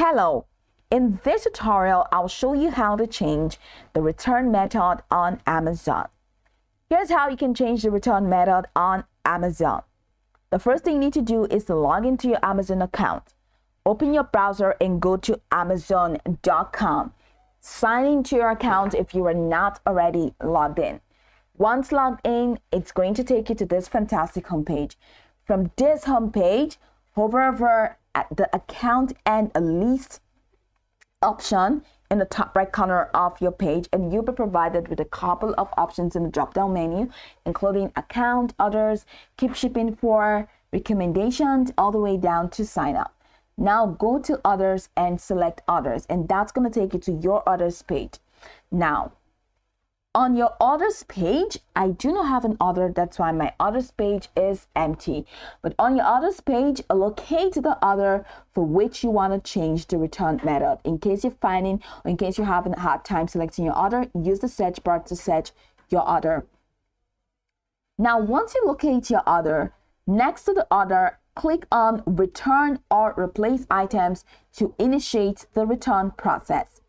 Hello, in this tutorial, I'll show you how to change the return method on Amazon. Here's how you can change the return method on Amazon. The first thing you need to do is to log into your Amazon account. Open your browser and go to amazon.com. Sign into your account if you are not already logged in. Once logged in, it's going to take you to this fantastic homepage. From this homepage, hover over at the account and a list option in the top right corner of your page, and you'll be provided with a couple of options in the drop down menu, including account, others, keep shipping for, recommendations, all the way down to sign up. Now go to others and select others, and that's going to take you to your others page. Now on your orders page, I do not have an order, that's why my orders page is empty. But on your orders page, locate the order for which you want to change the return method. In case you're finding, or in case you're having a hard time selecting your order, use the search bar to search your order. Now, once you locate your order, next to the order, click on Return or Replace Items to initiate the return process.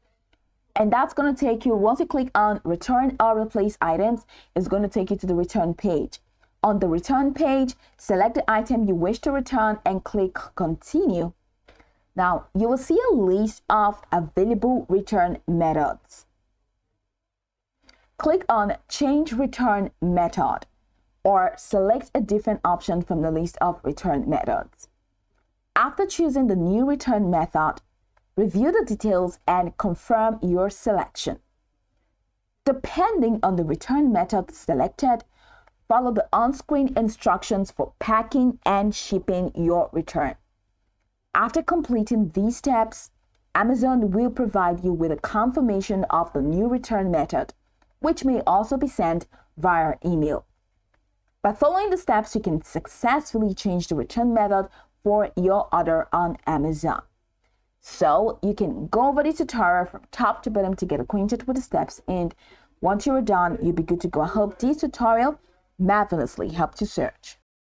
And that's going to take you, once you click on Return or Replace Items, it's going to take you to the return page. On the return page, select the item you wish to return and click Continue. Now, you will see a list of available return methods. Click on Change Return Method or select a different option from the list of return methods. After choosing the new return method, review the details and confirm your selection. Depending on the return method selected, follow the on-screen instructions for packing and shipping your return. After completing these steps, Amazon will provide you with a confirmation of the new return method, which may also be sent via email. By following the steps, you can successfully change the return method for your order on Amazon. So you can go over the tutorial from top to bottom to get acquainted with the steps, and once you're done, you'll be good to go. I hope this tutorial marvelously helped you search.